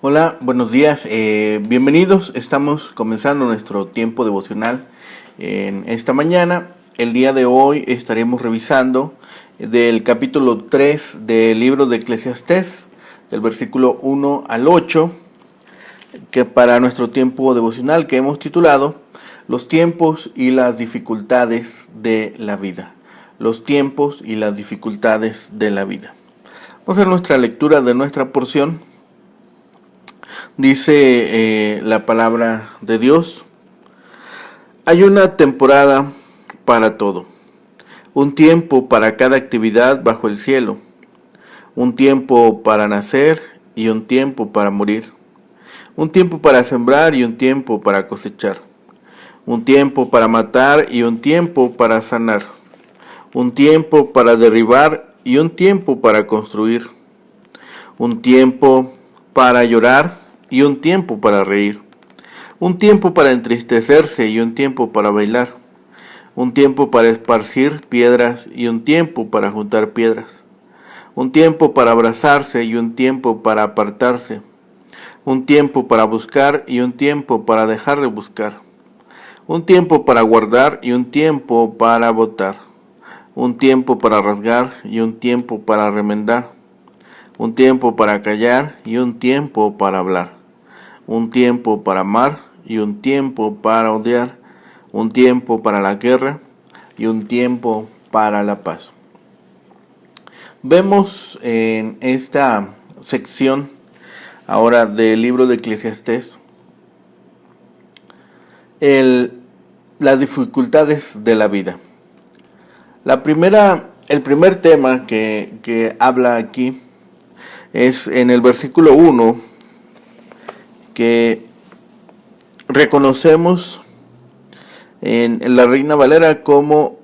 Hola, buenos días, bienvenidos. Estamos comenzando nuestro tiempo devocional en esta mañana. El día de hoy estaremos revisando del capítulo 3 del libro de Eclesiastés, del versículo 1 al 8, que para nuestro tiempo devocional que hemos titulado Los tiempos y las dificultades de la vida. Los tiempos y las dificultades de la vida. Vamos a hacer nuestra lectura de nuestra porción. Dice la palabra de Dios: hay una temporada para todo, un tiempo para cada actividad bajo el cielo, un tiempo para nacer y un tiempo para morir, un tiempo para sembrar y un tiempo para cosechar, un tiempo para matar y un tiempo para sanar, un tiempo para derribar y un tiempo para construir, un tiempo para llorar y un tiempo para reír, un tiempo para entristecerse y un tiempo para bailar, un tiempo para esparcir piedras y un tiempo para juntar piedras, un tiempo para abrazarse y un tiempo para apartarse, un tiempo para buscar y un tiempo para dejar de buscar, un tiempo para guardar y un tiempo para botar, un tiempo para rasgar y un tiempo para remendar, un tiempo para callar y un tiempo para hablar, un tiempo para amar y un tiempo para odiar, un tiempo para la guerra y un tiempo para la paz. Vemos en esta sección ahora del libro de Eclesiastés las dificultades de la vida. El primer tema que habla aquí es en el versículo 1, que reconocemos en la Reina Valera como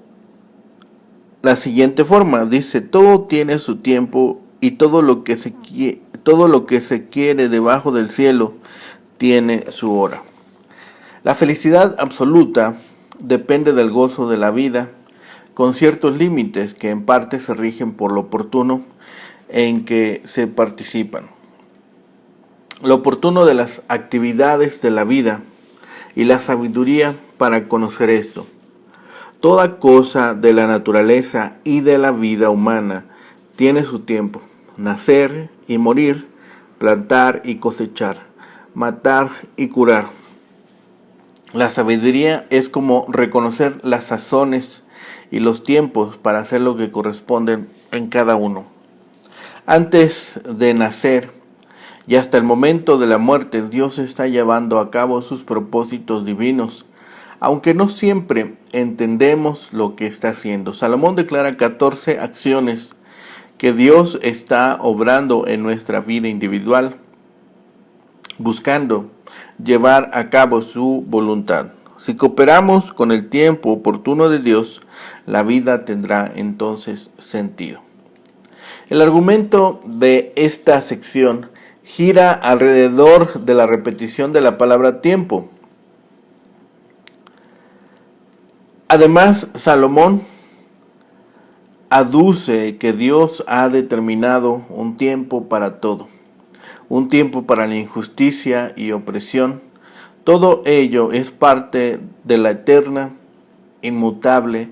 la siguiente forma. Dice: todo tiene su tiempo y todo lo que se quiere debajo del cielo tiene su hora. La felicidad absoluta depende del gozo de la vida, con ciertos límites que en parte se rigen por lo oportuno en que se participan. Lo oportuno de las actividades de la vida y la sabiduría para conocer esto. Toda cosa de la naturaleza y de la vida humana tiene su tiempo: nacer y morir, plantar y cosechar, matar y curar. La sabiduría es como reconocer las sazones y los tiempos para hacer lo que corresponde en cada uno. Antes de nacer y hasta el momento de la muerte, Dios está llevando a cabo sus propósitos divinos, aunque no siempre entendemos lo que está haciendo. Salomón declara 14 acciones que Dios está obrando en nuestra vida individual, buscando llevar a cabo su voluntad. Si cooperamos con el tiempo oportuno de Dios, la vida tendrá entonces sentido. El argumento de esta sección gira alrededor de la repetición de la palabra tiempo. Además, Salomón aduce que Dios ha determinado un tiempo para todo, un tiempo para la injusticia y opresión. Todo ello es parte de la eterna, inmutable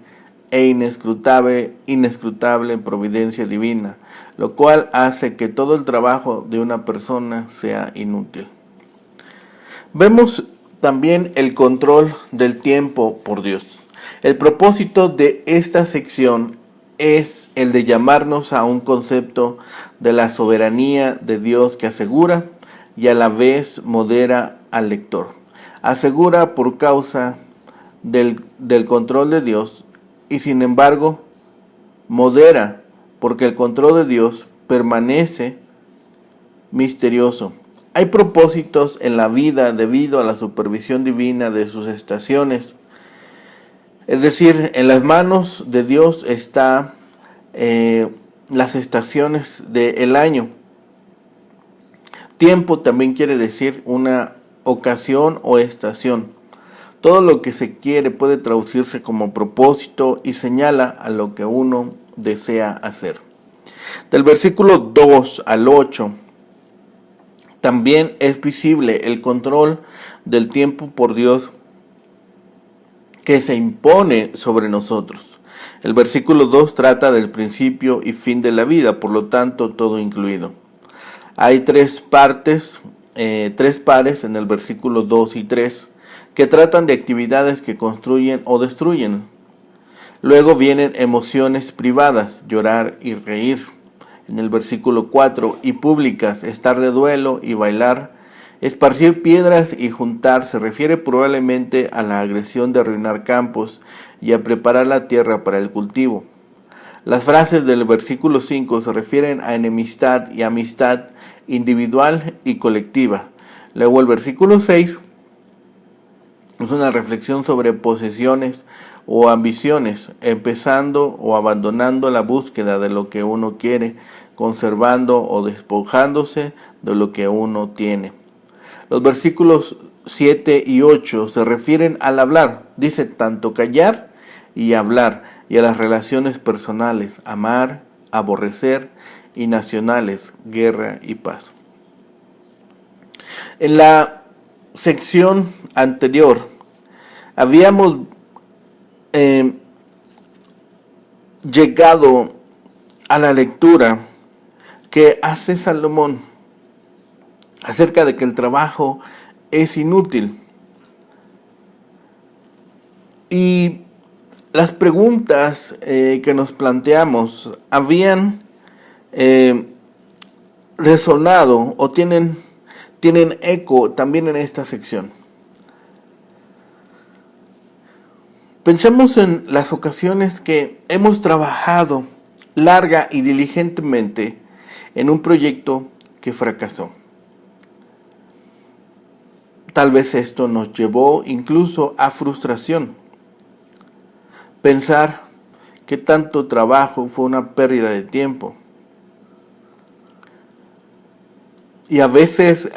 e inescrutable providencia divina, lo cual hace que todo el trabajo de una persona sea inútil. Vemos también el control del tiempo por Dios. El propósito de esta sección es el de llamarnos a un concepto de la soberanía de Dios que asegura y a la vez modera al lector. Asegura por causa del control de Dios y sin embargo modera porque el control de Dios permanece misterioso. Hay propósitos en la vida debido a la supervisión divina de sus estaciones. Es decir, en las manos de Dios están las estaciones del año. Tiempo también quiere decir una ocasión o estación. Todo lo que se quiere puede traducirse como propósito y señala a lo que uno desea hacer. Del versículo 2 al 8 También es visible el control del tiempo por Dios que se impone sobre nosotros. El versículo 2 trata del principio y fin de la vida, por lo tanto todo incluido. Hay tres pares en el versículo 2 y 3 que tratan de actividades que construyen o destruyen. Luego vienen emociones privadas, llorar y reír. En el versículo 4, y públicas, estar de duelo y bailar. Esparcir piedras y juntar se refiere probablemente a la agresión de arruinar campos y a preparar la tierra para el cultivo. Las frases del versículo 5 se refieren a enemistad y amistad individual y colectiva. Luego el versículo 6 es una reflexión sobre posesiones o ambiciones, empezando o abandonando la búsqueda de lo que uno quiere, conservando o despojándose de lo que uno tiene. Los versículos 7 y 8 se refieren al hablar, dice tanto callar y hablar, y a las relaciones personales, amar, aborrecer, y nacionales, guerra y paz. En la sección anterior habíamos llegado a la lectura que hace Salomón acerca de que el trabajo es inútil. Y las preguntas que nos planteamos habían resonado o tienen eco también en esta sección. Pensemos en las ocasiones que hemos trabajado larga y diligentemente en un proyecto que fracasó. Tal vez esto nos llevó incluso a frustración. Pensar que tanto trabajo fue una pérdida de tiempo. Y a veces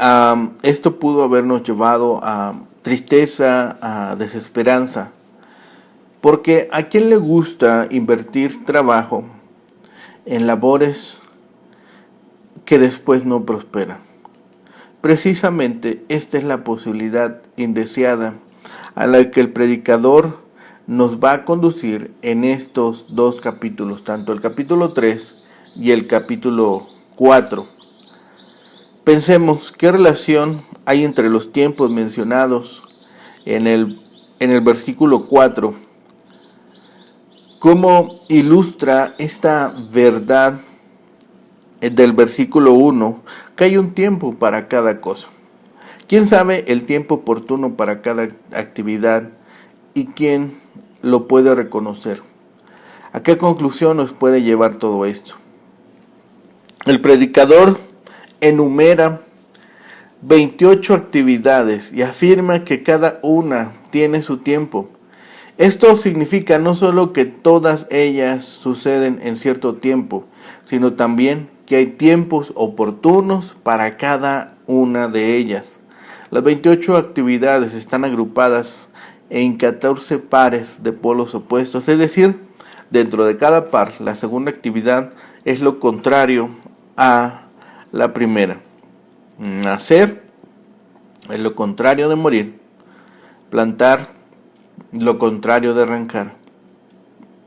esto pudo habernos llevado a tristeza, a desesperanza. Porque ¿a quién le gusta invertir trabajo en labores que después no prosperan? Precisamente esta es la posibilidad indeseada a la que el predicador nos va a conducir en estos dos capítulos, tanto el capítulo 3 y el capítulo 4. Pensemos qué relación hay entre los tiempos mencionados en el versículo 4. ¿Cómo ilustra esta verdad del versículo 1? Que hay un tiempo para cada cosa. ¿Quién sabe el tiempo oportuno para cada actividad y quién lo puede reconocer? ¿A qué conclusión nos puede llevar todo esto? El predicador enumera 28 actividades y afirma que cada una tiene su tiempo. Esto significa no solo que todas ellas suceden en cierto tiempo, sino también que hay tiempos oportunos para cada una de ellas. Las 28 actividades están agrupadas en 14 pares de polos opuestos, es decir, dentro de cada par, la segunda actividad es lo contrario a la primera. Nacer es lo contrario de morir. Plantar, lo contrario de arrancar.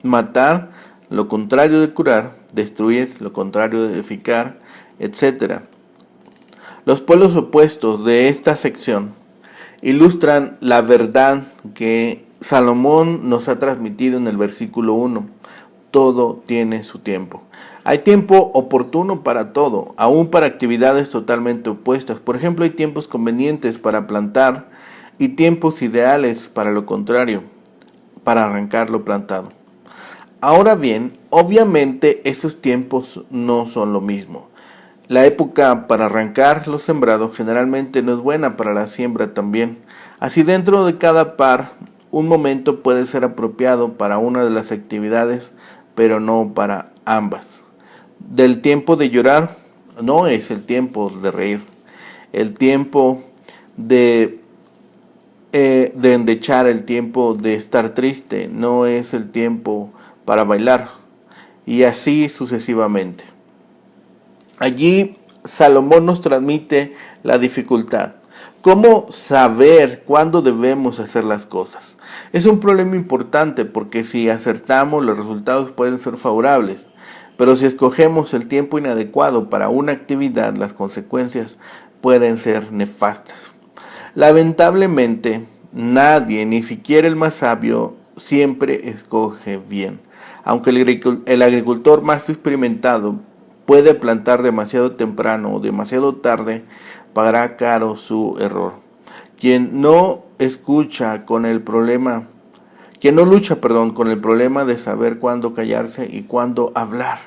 Matar, lo contrario de curar. Destruir, lo contrario de edificar, etc. Los polos opuestos de esta sección ilustran la verdad que Salomón nos ha transmitido en el versículo 1. Todo tiene su tiempo. Hay tiempo oportuno para todo, aún para actividades totalmente opuestas. Por ejemplo, hay tiempos convenientes para plantar y tiempos ideales para lo contrario, para arrancar lo plantado. Ahora bien, obviamente esos tiempos no son lo mismo. La época para arrancar lo sembrado generalmente no es buena para la siembra también. Así, dentro de cada par, un momento puede ser apropiado para una de las actividades, pero no para ambas. Del tiempo de llorar no es el tiempo de reír. El tiempo de endechar, el tiempo de estar triste, no es el tiempo para bailar. Y así sucesivamente. Allí Salomón nos transmite la dificultad. ¿Cómo saber cuándo debemos hacer las cosas? Es un problema importante porque si acertamos, los resultados pueden ser favorables. Pero si escogemos el tiempo inadecuado para una actividad, las consecuencias pueden ser nefastas. Lamentablemente, nadie, ni siquiera el más sabio, siempre escoge bien. Aunque el agricultor más experimentado puede plantar demasiado temprano o demasiado tarde, pagará caro su error. Quien no lucha con el problema de saber cuándo callarse y cuándo hablar.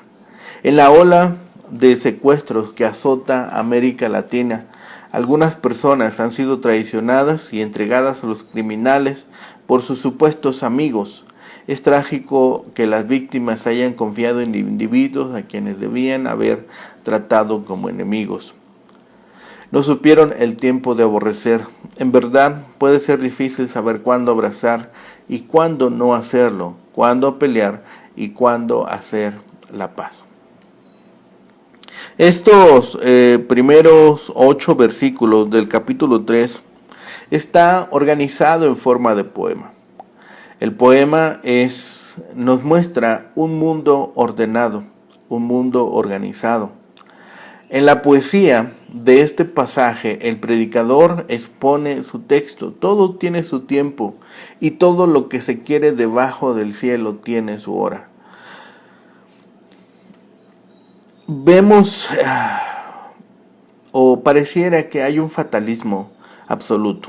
En la ola de secuestros que azota América Latina, algunas personas han sido traicionadas y entregadas a los criminales por sus supuestos amigos. Es trágico que las víctimas hayan confiado en individuos a quienes debían haber tratado como enemigos. No supieron el tiempo de aborrecer. En verdad, puede ser difícil saber cuándo abrazar y cuándo no hacerlo, cuándo pelear y cuándo hacer la paz. Estos primeros 8 versículos del capítulo 3 está organizado en forma de poema. El poema nos muestra un mundo ordenado, un mundo organizado. En la poesía de este pasaje, el predicador expone su texto. Todo tiene su tiempo y todo lo que se quiere debajo del cielo tiene su hora. Vemos o pareciera que hay un fatalismo absoluto,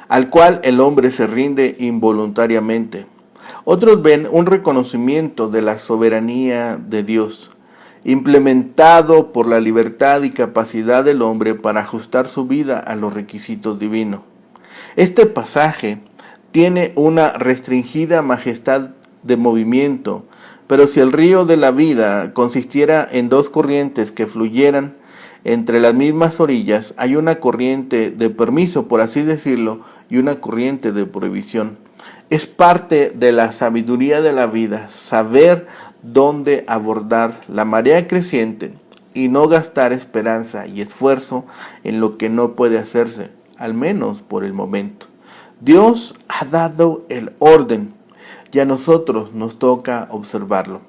al cual el hombre se rinde involuntariamente. Otros ven un reconocimiento de la soberanía de Dios, implementado por la libertad y capacidad del hombre para ajustar su vida a los requisitos divinos. Este pasaje tiene una restringida majestad de movimiento, pero si el río de la vida consistiera en 2 corrientes que fluyeran entre las mismas orillas, hay una corriente de permiso, por así decirlo, y una corriente de prohibición. Es parte de la sabiduría de la vida saber dónde abordar la marea creciente y no gastar esperanza y esfuerzo en lo que no puede hacerse, al menos por el momento. Dios ha dado el orden y a nosotros nos toca observarlo.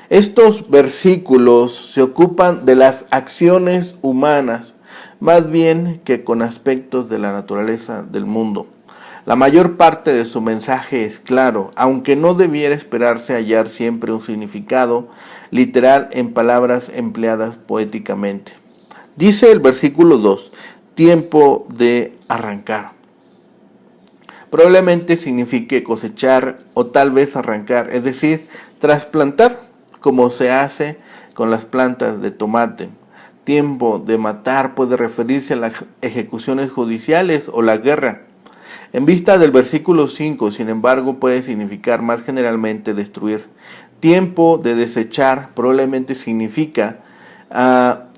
Estos versículos se ocupan de las acciones humanas, más bien que con aspectos de la naturaleza del mundo. La mayor parte de su mensaje es claro, aunque no debiera esperarse hallar siempre un significado literal en palabras empleadas poéticamente. Dice el versículo 2, tiempo de arrancar. Probablemente signifique cosechar o tal vez arrancar, es decir, trasplantar, como se hace con las plantas de tomate. Tiempo de matar puede referirse a las ejecuciones judiciales o la guerra. En vista del versículo 5, sin embargo, puede significar más generalmente destruir. Tiempo de desechar probablemente significa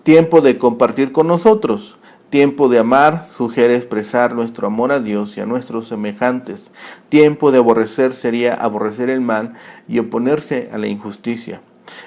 tiempo de compartir con nosotros. Tiempo de amar sugiere expresar nuestro amor a Dios y a nuestros semejantes. Tiempo de aborrecer sería aborrecer el mal y oponerse a la injusticia.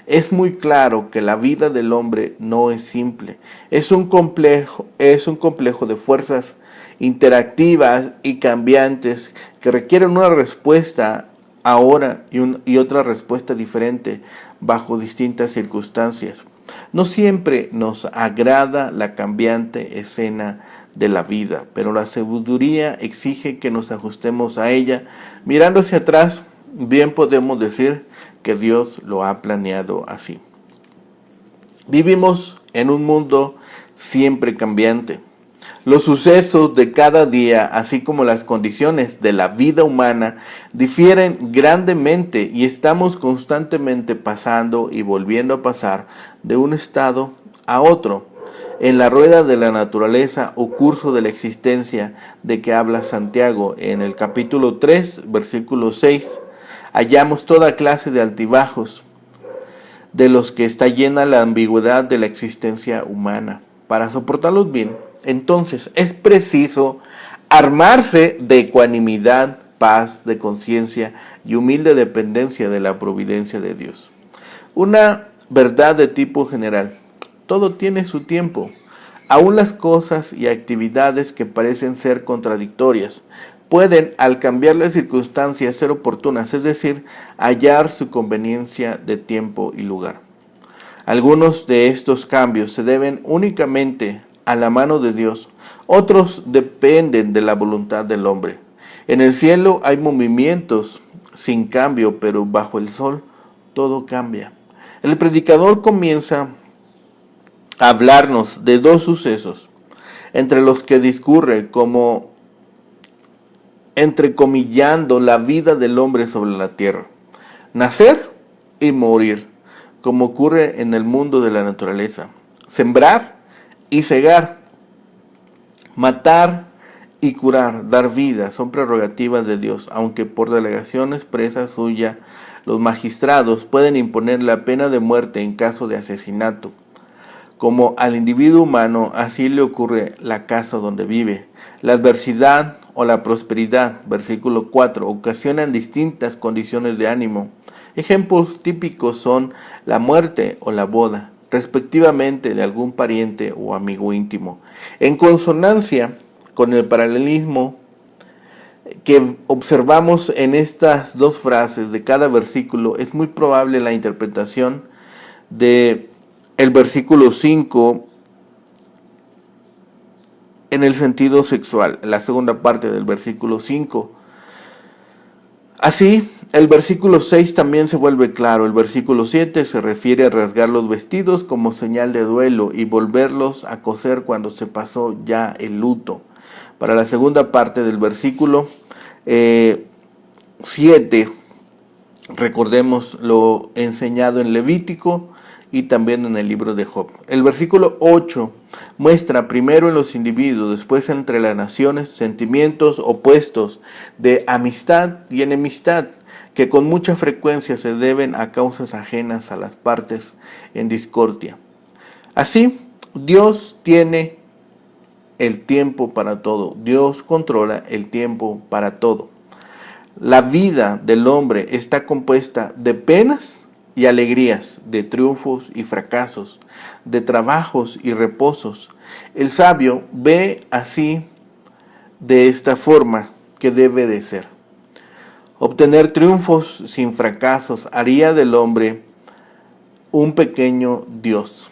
Es muy claro que la vida del hombre no es simple. Es un complejo de fuerzas interactivas y cambiantes que requieren una respuesta ahora y otra respuesta diferente bajo distintas circunstancias. No siempre nos agrada la cambiante escena de la vida, pero la sabiduría exige que nos ajustemos a ella. Mirando hacia atrás, bien podemos decir que Dios lo ha planeado así. Vivimos en un mundo siempre cambiante. Los sucesos de cada día, así como las condiciones de la vida humana, difieren grandemente y estamos constantemente pasando y volviendo a pasar de un estado a otro, en la rueda de la naturaleza o curso de la existencia de que habla Santiago. En el capítulo 3, versículo 6, hallamos toda clase de altibajos, de los que está llena la ambigüedad de la existencia humana. Para soportarlos bien, entonces es preciso armarse de ecuanimidad, paz de conciencia y humilde dependencia de la providencia de Dios. Una verdad de tipo general. todo tiene su tiempo. Aún las cosas y actividades que parecen ser contradictorias pueden, al cambiar las circunstancias, ser oportunas, es decir, hallar su conveniencia de tiempo y lugar. Algunos de estos cambios se deben únicamente a la mano de Dios, otros dependen de la voluntad del hombre. En el cielo hay movimientos sin cambio, pero bajo el sol todo cambia. El predicador comienza a hablarnos de dos sucesos, entre los que discurre como entrecomillando la vida del hombre sobre la tierra. Nacer y morir, como ocurre en el mundo de la naturaleza. Sembrar y cegar. Matar y curar, dar vida, son prerrogativas de Dios, aunque por delegación expresa suya, los magistrados pueden imponer la pena de muerte en caso de asesinato. Como al individuo humano, así le ocurre la casa donde vive. La adversidad o la prosperidad, versículo 4, ocasionan distintas condiciones de ánimo. Ejemplos típicos son la muerte o la boda, respectivamente de algún pariente o amigo íntimo. En consonancia con el paralelismo que observamos en estas dos frases de cada versículo, es muy probable la interpretación de el versículo 5 en el sentido sexual, la segunda parte del versículo 5. Así, el versículo 6 también se vuelve claro. El versículo 7 se refiere a rasgar los vestidos como señal de duelo y volverlos a coser cuando se pasó ya el luto. Para la segunda parte del versículo 7, recordemos lo enseñado en Levítico y también en el libro de Job. El versículo 8 muestra primero en los individuos, después entre las naciones, sentimientos opuestos de amistad y enemistad, que con mucha frecuencia se deben a causas ajenas a las partes en discordia. Así, Dios tiene el tiempo para todo. Dios controla el tiempo para todo. La vida del hombre está compuesta de penas y alegrías, de triunfos y fracasos, de trabajos y reposos. El sabio ve así de esta forma que debe de ser. Obtener triunfos sin fracasos haría del hombre un pequeño Dios.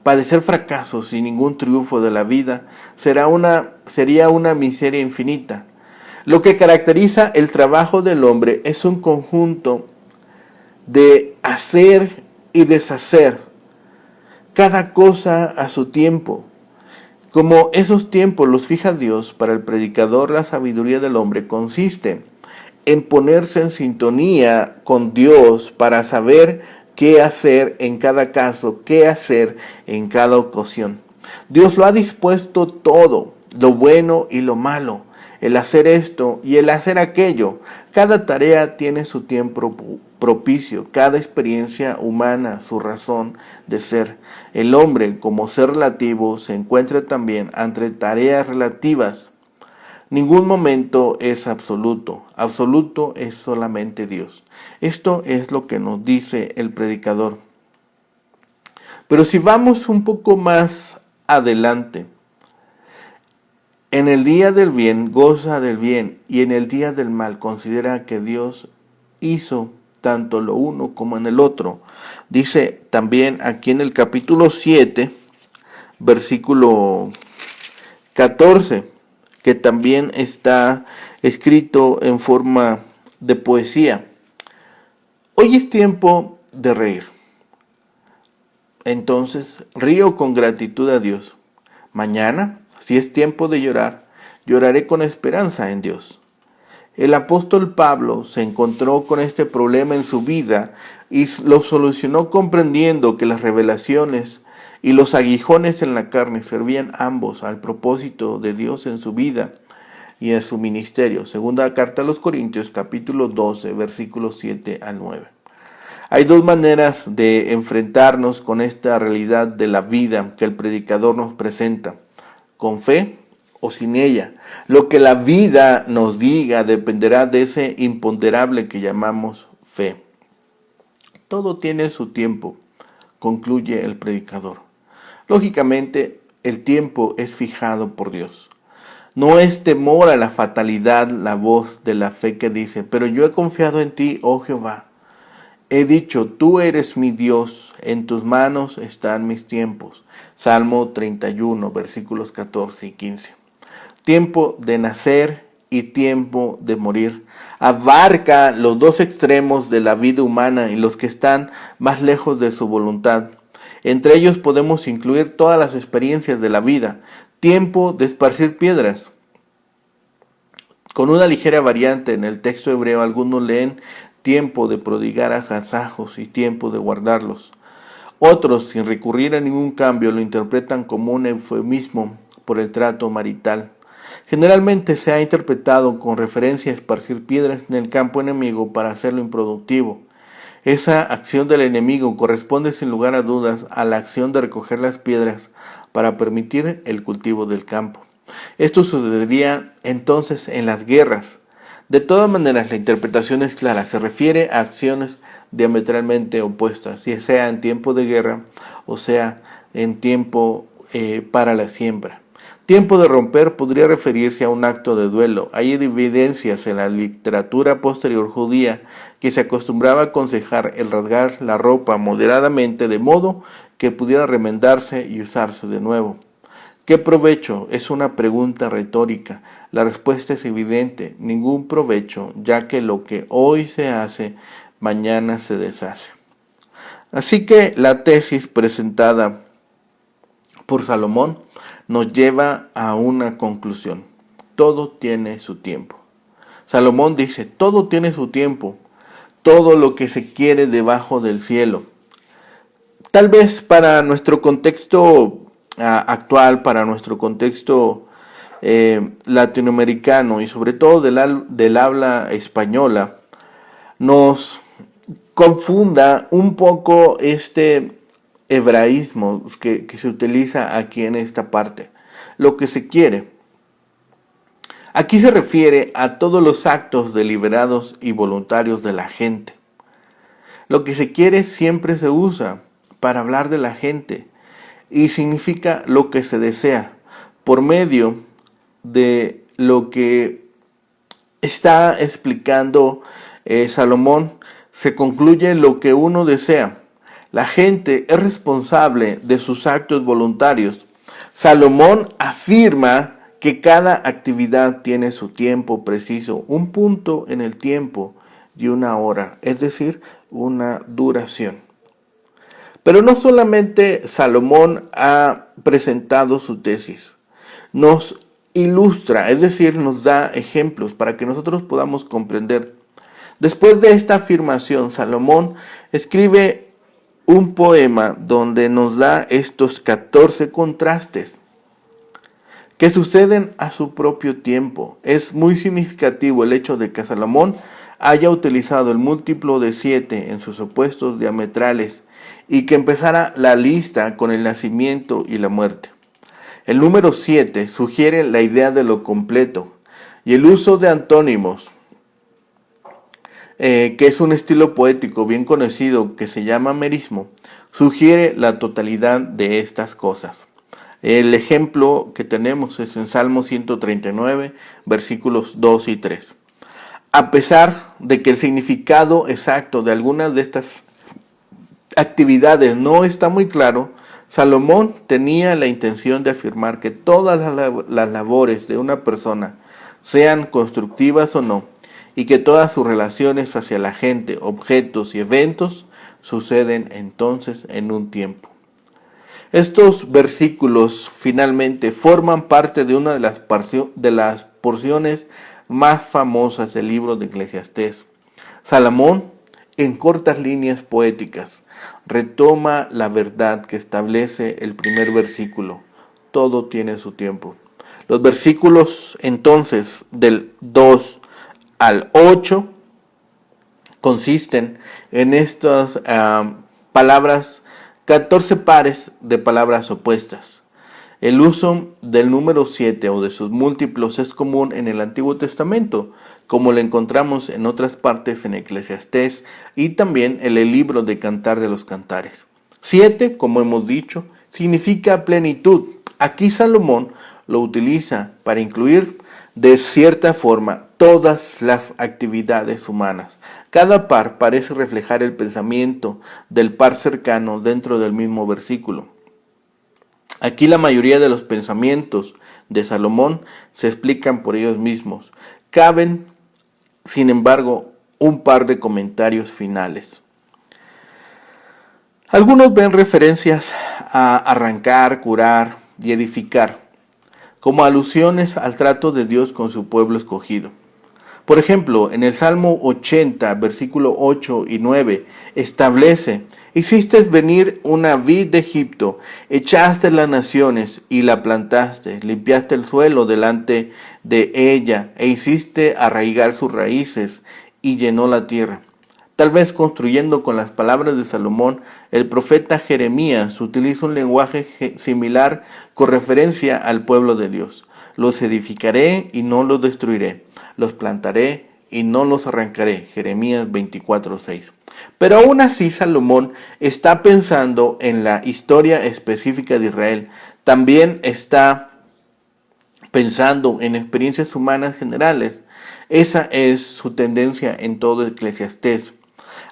Padecer fracasos sin ningún triunfo de la vida sería una miseria infinita. Lo que caracteriza el trabajo del hombre es un conjunto de hacer y deshacer, cada cosa a su tiempo. Como esos tiempos los fija Dios, para el predicador la sabiduría del hombre consiste en ponerse en sintonía con Dios para saber qué hacer en cada caso, qué hacer en cada ocasión. Dios lo ha dispuesto todo, lo bueno y lo malo, el hacer esto y el hacer aquello. Cada tarea tiene su tiempo propicio, cada experiencia humana su razón de ser. El hombre, como ser relativo, se encuentra también ante tareas relativas. Ningún momento es absoluto. Absoluto es solamente Dios. Esto es lo que nos dice el predicador. Pero si vamos un poco más adelante, en el día del bien goza del bien y en el día del mal considera que Dios hizo tanto lo uno como en el otro. Dice también aquí en el capítulo 7, versículo 14, que también está escrito en forma de poesía. Hoy es tiempo de reír. Entonces río con gratitud a Dios. Mañana, si es tiempo de llorar, lloraré con esperanza en Dios. El apóstol Pablo se encontró con este problema en su vida y lo solucionó comprendiendo que las revelaciones y los aguijones en la carne servían ambos al propósito de Dios en su vida y en su ministerio. Segunda carta a los Corintios, capítulo 12, versículos 7 al 9. Hay dos maneras de enfrentarnos con esta realidad de la vida que el predicador nos presenta: con fe o sin ella. Lo que la vida nos diga dependerá de ese imponderable que llamamos fe. Todo tiene su tiempo, concluye el predicador. Lógicamente, el tiempo es fijado por Dios. No es temor a la fatalidad la voz de la fe que dice, pero yo he confiado en ti, oh Jehová. He dicho, tú eres mi Dios, en tus manos están mis tiempos. Salmo 31, versículos 14 y 15. Tiempo de nacer y tiempo de morir. Abarca los dos extremos de la vida humana y los que están más lejos de su voluntad. Entre ellos podemos incluir todas las experiencias de la vida. Tiempo de esparcir piedras. Con una ligera variante en el texto hebreo, algunos leen tiempo de prodigar agasajos y tiempo de guardarlos. Otros, sin recurrir a ningún cambio, lo interpretan como un eufemismo por el trato marital. Generalmente se ha interpretado con referencia a esparcir piedras en el campo enemigo para hacerlo improductivo. Esa acción del enemigo corresponde sin lugar a dudas a la acción de recoger las piedras para permitir el cultivo del campo. Esto sucedería entonces en las guerras. De todas maneras, la interpretación es clara, se refiere a acciones diametralmente opuestas, ya sea en tiempo de guerra o sea en tiempo para la siembra. Tiempo de romper podría referirse a un acto de duelo. Hay evidencias en la literatura posterior judía que se acostumbraba a aconsejar el rasgar la ropa moderadamente de modo que pudiera remendarse y usarse de nuevo. ¿Qué provecho? Es una pregunta retórica. La respuesta es evidente, ningún provecho, ya que lo que hoy se hace, mañana se deshace. Así que la tesis presentada por Salomón nos lleva a una conclusión. Todo tiene su tiempo. Salomón dice, todo tiene su tiempo, todo lo que se quiere debajo del cielo. Tal vez para nuestro contexto actual, para nuestro contexto latinoamericano y sobre todo del habla española, nos confunda un poco este hebraísmo que se utiliza aquí en esta parte. Lo que se quiere. Aquí se refiere a todos los actos deliberados y voluntarios de la gente. Lo que se quiere siempre se usa para hablar de la gente y significa lo que se desea por medio de lo que está explicando Salomón. Se concluye lo que uno desea. La gente es responsable de sus actos voluntarios. Salomón afirma que cada actividad tiene su tiempo preciso, un punto en el tiempo y una hora, es decir, una duración. Pero no solamente Salomón ha presentado su tesis, nos ilustra, es decir, nos da ejemplos para que nosotros podamos comprender. Después de esta afirmación, Salomón escribe un poema donde nos da estos 14 contrastes que suceden a su propio tiempo. Es muy significativo el hecho de que Salomón haya utilizado el múltiplo de 7 en sus opuestos diametrales y que empezara la lista con el nacimiento y la muerte. El número 7 sugiere la idea de lo completo y el uso de antónimos, que es un estilo poético bien conocido que se llama merismo, sugiere la totalidad de estas cosas. El ejemplo que tenemos es en Salmo 139, versículos 2 y 3. A pesar de que el significado exacto de algunas de estas actividades no está muy claro, Salomón tenía la intención de afirmar que todas las labores de una persona, sean constructivas o no, y que todas sus relaciones hacia la gente, objetos y eventos suceden entonces en un tiempo. Estos versículos finalmente forman parte de una de las porciones más famosas del libro de Eclesiastés. Salomón, en cortas líneas poéticas, retoma la verdad que establece el primer versículo. Todo tiene su tiempo. Los versículos entonces del 2 al 8 consisten en estas palabras, 14 pares de palabras opuestas. El uso del número 7 o de sus múltiplos es común en el Antiguo Testamento, como lo encontramos en otras partes en Eclesiastés y también en el libro de Cantar de los Cantares. 7, como hemos dicho, significa plenitud. Aquí Salomón lo utiliza para incluir de cierta forma todas las actividades humanas. Cada par parece reflejar el pensamiento del par cercano dentro del mismo versículo. Aquí la mayoría de los pensamientos de Salomón se explican por ellos mismos. Caben, sin embargo, un par de comentarios finales. Algunos ven referencias a arrancar, curar y edificar como alusiones al trato de Dios con su pueblo escogido. Por ejemplo, en el Salmo 80, versículo 8 y 9, establece: hiciste venir una vid de Egipto, echaste las naciones y la plantaste, limpiaste el suelo delante de ella, e hiciste arraigar sus raíces, y llenó la tierra. Tal vez construyendo con las palabras de Salomón, el profeta Jeremías utiliza un lenguaje similar con referencia al pueblo de Dios. Los edificaré y no los destruiré. Los plantaré y no los arrancaré. Jeremías 24:6. Pero aún así Salomón está pensando en la historia específica de Israel. También está pensando en experiencias humanas generales. Esa es su tendencia en todo Eclesiastés.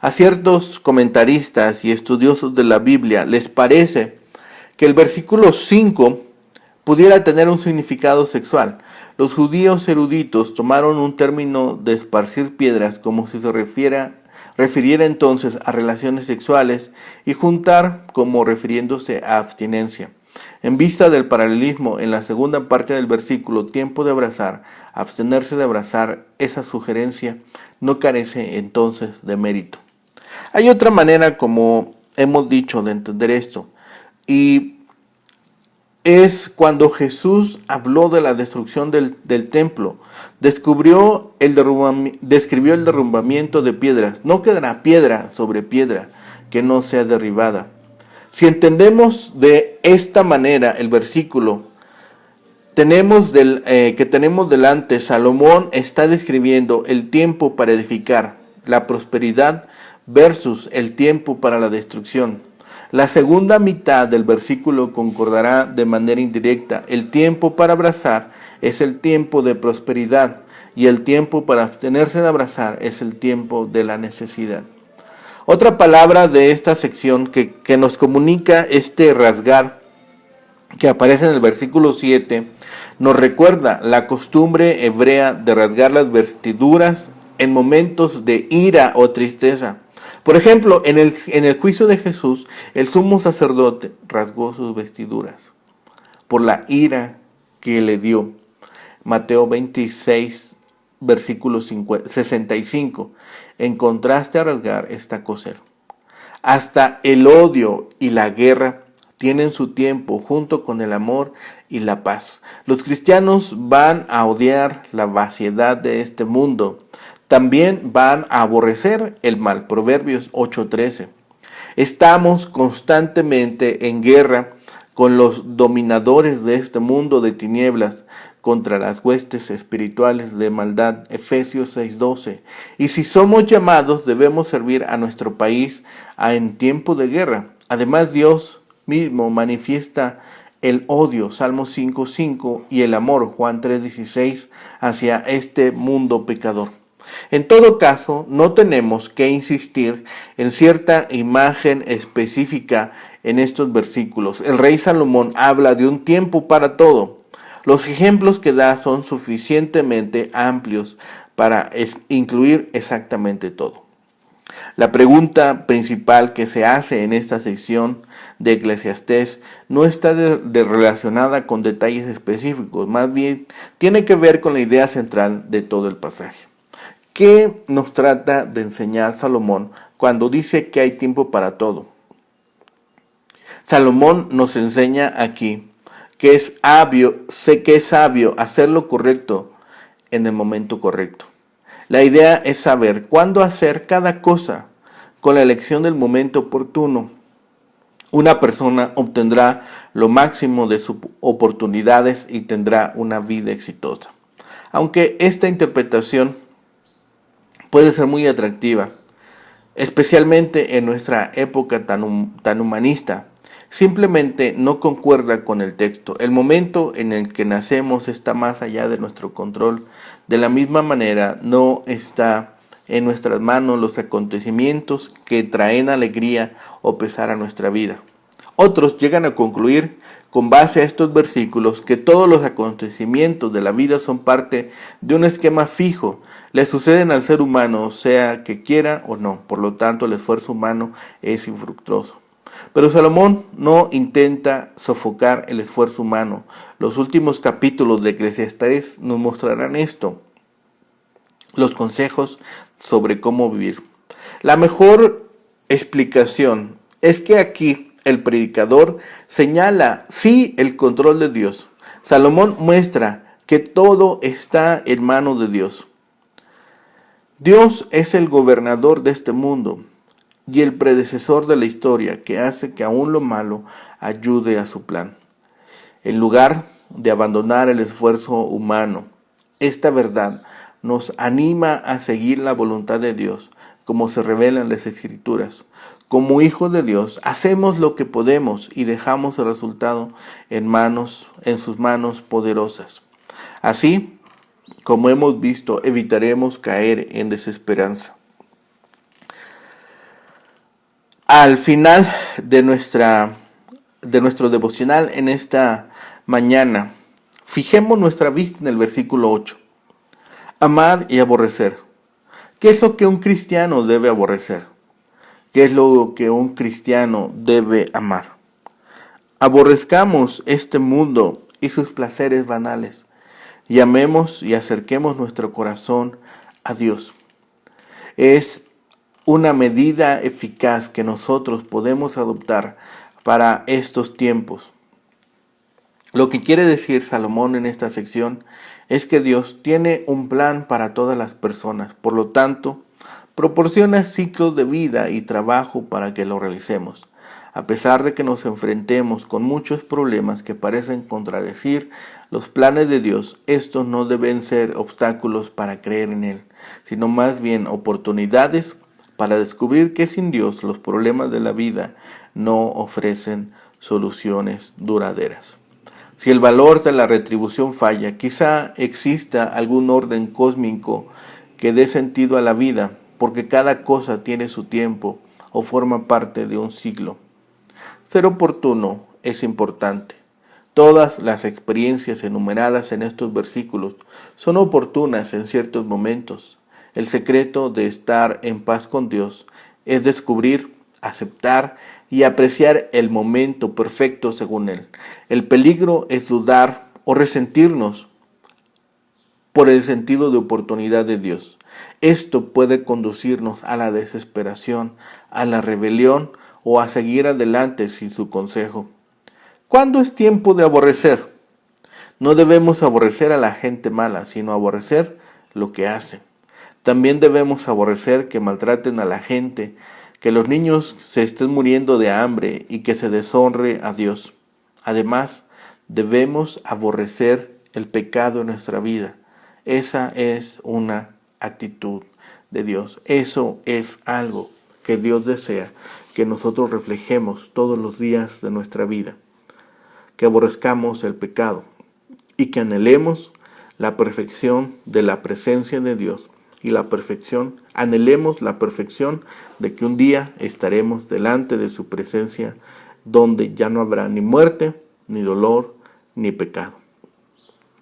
A ciertos comentaristas y estudiosos de la Biblia les parece que el versículo 5 pudiera tener un significado sexual. Los judíos eruditos tomaron un término de esparcir piedras como si se refiriera entonces a relaciones sexuales, y juntar como refiriéndose a abstinencia. En vista del paralelismo en la segunda parte del versículo, tiempo de abrazar, abstenerse de abrazar, esa sugerencia no carece entonces de mérito. Hay otra manera, como hemos dicho, de entender esto, y es cuando Jesús habló de la destrucción del templo. Describió el derrumbamiento de piedras. No quedará piedra sobre piedra que no sea derribada. Si entendemos de esta manera el versículo que tenemos delante, Salomón está describiendo el tiempo para edificar, la prosperidad versus el tiempo para la destrucción. La segunda mitad del versículo concordará de manera indirecta. El tiempo para abrazar es el tiempo de prosperidad, y el tiempo para abstenerse de abrazar es el tiempo de la necesidad. Otra palabra de esta sección que nos comunica este rasgar que aparece en el versículo 7 nos recuerda la costumbre hebrea de rasgar las vestiduras en momentos de ira o tristeza. Por ejemplo, en el juicio de Jesús, el sumo sacerdote rasgó sus vestiduras por la ira que le dio. Mateo 26, versículo 65. En contraste a rasgar está coser. Hasta el odio y la guerra tienen su tiempo junto con el amor y la paz. Los cristianos van a odiar la vaciedad de este mundo. También van a aborrecer el mal. Proverbios 8:13. Estamos constantemente en guerra con los dominadores de este mundo de tinieblas, contra las huestes espirituales de maldad. Efesios 6:12. Y si somos llamados, debemos servir a nuestro país en tiempo de guerra. Además, Dios mismo manifiesta el odio, Salmo 5:5, y el amor, Juan 3:16, hacia este mundo pecador. En todo caso, no tenemos que insistir en cierta imagen específica en estos versículos. El rey Salomón habla de un tiempo para todo. Los ejemplos que da son suficientemente amplios para incluir exactamente todo. La pregunta principal que se hace en esta sección de Eclesiastés no está relacionada con detalles específicos, más bien tiene que ver con la idea central de todo el pasaje. ¿Qué nos trata de enseñar Salomón cuando dice que hay tiempo para todo? Salomón nos enseña aquí que es sabio hacer lo correcto en el momento correcto. La idea es saber cuándo hacer cada cosa con la elección del momento oportuno. Una persona obtendrá lo máximo de sus oportunidades y tendrá una vida exitosa. Aunque esta interpretación puede ser muy atractiva, especialmente en nuestra época tan humanista, simplemente no concuerda con el texto. El momento en el que nacemos está más allá de nuestro control. De la misma manera, no está en nuestras manos los acontecimientos que traen alegría o pesar a nuestra vida. Otros llegan a concluir, con base a estos versículos, que todos los acontecimientos de la vida son parte de un esquema fijo. Le suceden al ser humano, sea que quiera o no. Por lo tanto, el esfuerzo humano es infructuoso. Pero Salomón no intenta sofocar el esfuerzo humano. Los últimos capítulos de Eclesiastés nos mostrarán esto, los consejos sobre cómo vivir. La mejor explicación es que aquí el predicador señala, sí, el control de Dios. Salomón muestra que todo está en manos de Dios. Dios es el gobernador de este mundo y el predecesor de la historia que hace que aún lo malo ayude a su plan. En lugar de abandonar el esfuerzo humano, esta verdad nos anima a seguir la voluntad de Dios, como se revela en las Escrituras. Como hijos de Dios, hacemos lo que podemos y dejamos el resultado en sus manos poderosas. Así, como hemos visto, evitaremos caer en desesperanza. Al final de nuestro devocional en esta mañana, fijemos nuestra vista en el versículo 8. Amar y aborrecer. ¿Qué es lo que un cristiano debe aborrecer? ¿Qué es lo que un cristiano debe amar? Aborrezcamos este mundo y sus placeres banales, y amemos y acerquemos nuestro corazón a Dios. Es una medida eficaz que nosotros podemos adoptar para estos tiempos. Lo que quiere decir Salomón en esta sección es que Dios tiene un plan para todas las personas, por lo tanto, proporciona ciclos de vida y trabajo para que lo realicemos. A pesar de que nos enfrentemos con muchos problemas que parecen contradecir los planes de Dios, estos no deben ser obstáculos para creer en Él, sino más bien oportunidades para descubrir que sin Dios los problemas de la vida no ofrecen soluciones duraderas. Si el valor de la retribución falla, quizá exista algún orden cósmico que dé sentido a la vida, porque cada cosa tiene su tiempo o forma parte de un ciclo. Ser oportuno es importante. Todas las experiencias enumeradas en estos versículos son oportunas en ciertos momentos. El secreto de estar en paz con Dios es descubrir, aceptar y apreciar el momento perfecto según Él. El peligro es dudar o resentirnos por el sentido de oportunidad de Dios. Esto puede conducirnos a la desesperación, a la rebelión o a seguir adelante sin su consejo. ¿Cuándo es tiempo de aborrecer? No debemos aborrecer a la gente mala, sino aborrecer lo que hace. También debemos aborrecer que maltraten a la gente, que los niños se estén muriendo de hambre y que se deshonre a Dios. Además, debemos aborrecer el pecado en nuestra vida. Esa es una actitud de Dios. Eso es algo que Dios desea que nosotros reflejemos todos los días de nuestra vida. Que aborrezcamos el pecado y que anhelemos la perfección de la presencia de Dios y anhelemos la perfección de que un día estaremos delante de su presencia donde ya no habrá ni muerte, ni dolor, ni pecado.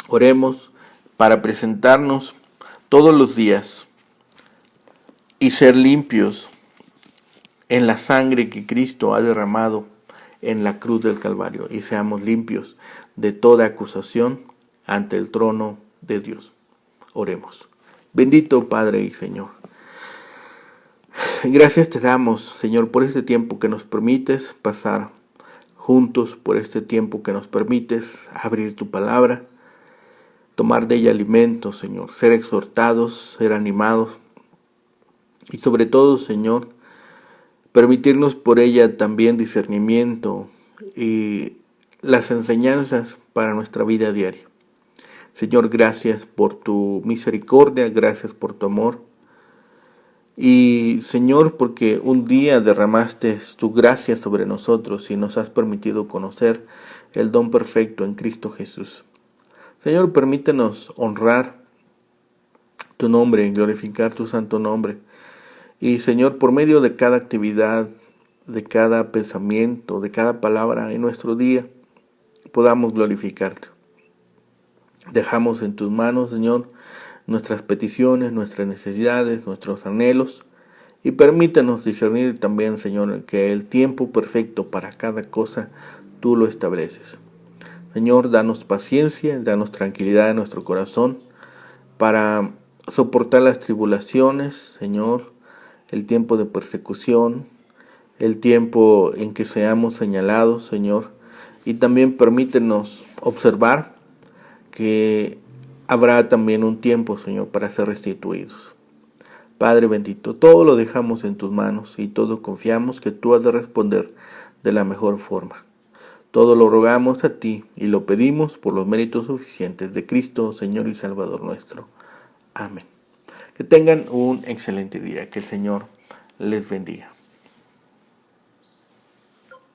Oremos para presentarnos todos los días y ser limpios en la sangre que Cristo ha derramado en la cruz del Calvario y seamos limpios de toda acusación ante el trono de Dios. Oremos. Bendito Padre y Señor. Gracias te damos, Señor, por este tiempo que nos permites pasar juntos, por este tiempo que nos permites abrir tu palabra, tomar de ella alimento, Señor, ser exhortados, ser animados y sobre todo, Señor, permitirnos por ella también discernimiento y las enseñanzas para nuestra vida diaria. Señor, gracias por tu misericordia, gracias por tu amor. Y Señor, porque un día derramaste tu gracia sobre nosotros y nos has permitido conocer el don perfecto en Cristo Jesús. Señor, permítenos honrar tu nombre y glorificar tu santo nombre. Y Señor, por medio de cada actividad, de cada pensamiento, de cada palabra en nuestro día, podamos glorificarte. Dejamos en tus manos, Señor, nuestras peticiones, nuestras necesidades, nuestros anhelos, y permítanos discernir también, Señor, que el tiempo perfecto para cada cosa tú lo estableces. Señor, danos paciencia, danos tranquilidad en nuestro corazón para soportar las tribulaciones, Señor, el tiempo de persecución, el tiempo en que seamos señalados, Señor, y también permítenos observar que habrá también un tiempo, Señor, para ser restituidos. Padre bendito, todo lo dejamos en tus manos y todo confiamos que tú has de responder de la mejor forma. Todo lo rogamos a ti y lo pedimos por los méritos suficientes de Cristo, Señor y Salvador nuestro. Amén. Que tengan un excelente día. Que el Señor les bendiga.